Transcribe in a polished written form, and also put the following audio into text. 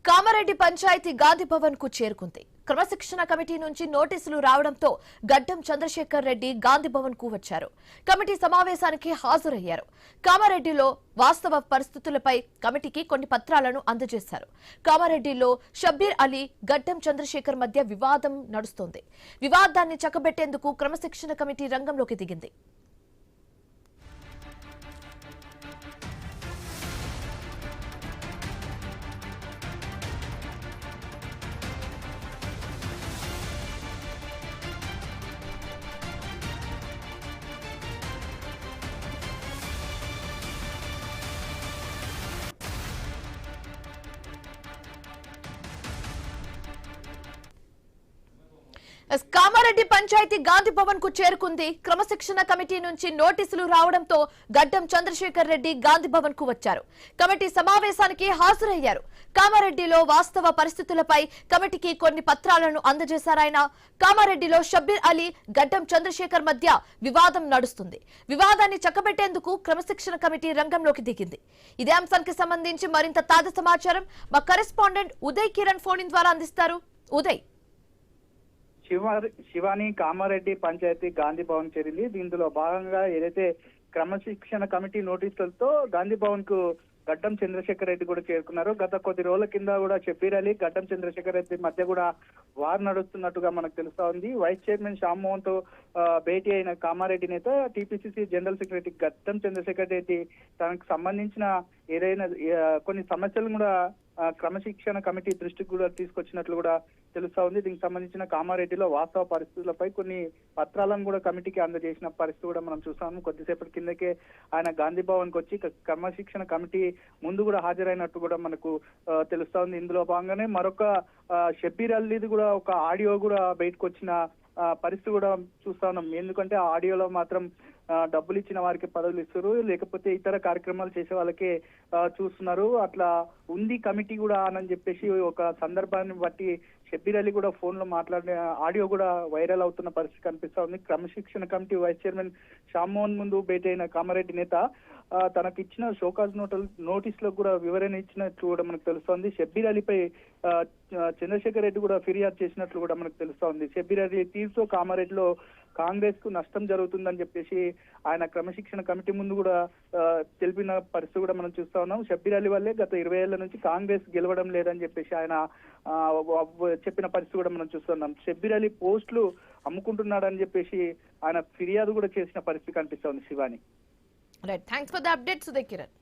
కామారెడ్డి పంచాయతీ గాంధీ భవన్ కు చేరుకుంది. క్రమశిక్షణ కమిటీ నుంచి నోటీసులు రావడంతో గడ్డం చంద్రశేఖర్ రెడ్డి గాంధీ భవన్ కు వచ్చారు. కమిటీ సమావేశానికి హాజరయ్యారు. కామారెడ్డిలో వాస్తవ పరిస్థితులపై కమిటీకి కొన్ని పత్రాలను అందజేశారు. కామారెడ్డిలో షబ్బీర్ అలీ, గడ్డం చంద్రశేఖర్ మధ్య వివాదం నడుస్తోంది. వివాదాన్ని చక్కబెట్టేందుకు క్రమశిక్షణ కమిటీ రంగంలోకి దిగింది. కామారెడ్డి పంచాయతీ గాంధీ భవన్ కు చేరుకుంది. క్రమశిక్షణ కమిటీ నుంచి నోటీసులు రావడంతో గడ్డం చంద్రశేఖర్ రెడ్డి గాంధీ భవన్ కు వచ్చారు. కమిటీ సమావేశానికి హాజరయ్యారు. కామారెడ్డిలో వాస్తవ పరిస్థితులపై కమిటీకి కొన్ని పత్రాలను అందజేశారాయన. కామారెడ్డిలో షబ్బీర్ అలీ, గడ్డం చంద్రశేఖర్ మధ్య వివాదం నడుస్తుంది. వివాదాన్ని చక్కబెట్టేందుకు క్రమశిక్షణ కమిటీ రంగంలోకి దిగింది. ఇదే అంశానికి సంబంధించి మరింత తాజా సమాచారం మా correspondent Uday Kiran phone in ద్వారా అందిస్తారు. ఉదయ్, శివాని కామారెడ్డి పంచాయతీ గాంధీ భవన్ చేరింది. దీంట్లో భాగంగా ఏదైతే క్రమశిక్షణ కమిటీ నోటీసులతో గాంధీ భవన్ కు గడ్డం చంద్రశేఖర్ రెడ్డి కూడా చేరుకున్నారు. గత కొద్ది రోజుల కింద కూడా షబ్బీర్ అలీ, గడ్డం చంద్రశేఖర్ రెడ్డి మధ్య కూడా వార్ నడుస్తున్నట్టుగా మనకు తెలుస్తా ఉంది. వైస్ చైర్మన్ శ్యామ్మోహన్ తో భేటీ అయిన కామారెడ్డి నేత టీపీసీసీ జనరల్ సెక్రటరీ గడ్డం చంద్రశేఖర్ రెడ్డి తనకు సంబంధించిన ఏదైనా కొన్ని సమస్యలను కూడా క్రమశిక్షణ కమిటీ దృష్టికి కూడా తీసుకొచ్చినట్లు కూడా తెలుస్తా ఉంది. దీనికి సంబంధించిన కామారెడ్డిలో వాస్తవ పరిస్థితులపై కొన్ని పత్రాలను కూడా కమిటీకి అందజేసిన పరిస్థితి కూడా మనం చూస్తాము. కొద్దిసేపటి కిందకే ఆయన గాంధీ భవన్ కు వచ్చి క్రమశిక్షణ కమిటీ ముందు కూడా హాజరైనట్టు కూడా మనకు తెలుస్తా ఉంది. ఇందులో భాగంగానే మరొక షబ్బీర్ అలీది కూడా ఒక ఆడియో కూడా బయటకు వచ్చిన పరిస్థితి కూడా చూస్తా ఉన్నాం. ఎందుకంటే ఆ ఆడియోలో మాత్రం డబ్బులు ఇచ్చిన వారికి పదవులు ఇస్తారు, లేకపోతే ఇతర కార్యక్రమాలు చేసే వాళ్ళకే చూస్తున్నారు, అట్లా ఉంది కమిటీ కూడా అని చెప్పేసి ఒక సందర్భాన్ని బట్టి షబ్బీర్ అలీ కూడా ఫోన్ లో మాట్లాడిన ఆడియో కూడా వైరల్ అవుతున్న పరిస్థితి కనిపిస్తా ఉంది. క్రమశిక్షణ కమిటీ వైస్ చైర్మన్ శ్యామ్మోహన్ ముందు భేటీ అయిన కామారెడ్డి నేత తనకు ఇచ్చిన షోకాజ్ నోటీసులకు కూడా వివరణ ఇచ్చినట్లు కూడా మనకు తెలుస్తోంది. షబ్బీర్ అలీపై చంద్రశేఖర్ రెడ్డి కూడా ఫిర్యాదు చేసినట్లు కూడా మనకు తెలుస్తోంది. షబ్బీర్ అలీ తీరుతో కామారెడ్డిలో కాంగ్రెస్ కు నష్టం జరుగుతుందని చెప్పేసి ఆయన క్రమశిక్షణ కమిటీ ముందు కూడా తెలిపిన పరిస్థితి కూడా మనం చూస్తా ఉన్నాం. షబ్బీర్ అలీ వల్లే గత 20 ఏళ్ల నుంచి కాంగ్రెస్ గెలవడం లేదని చెప్పేసి ఆయన చెప్పిన పరిస్థితి కూడా మనం చూస్తున్నాం. షబ్బీర్ అలీ పోస్టులు అమ్ముకుంటున్నాడని చెప్పేసి ఆయన ఫిర్యాదు కూడా చేసిన పరిస్థితి కనిపిస్తా ఉంది. Shivani, right, thanks for the updates Uday Kiran.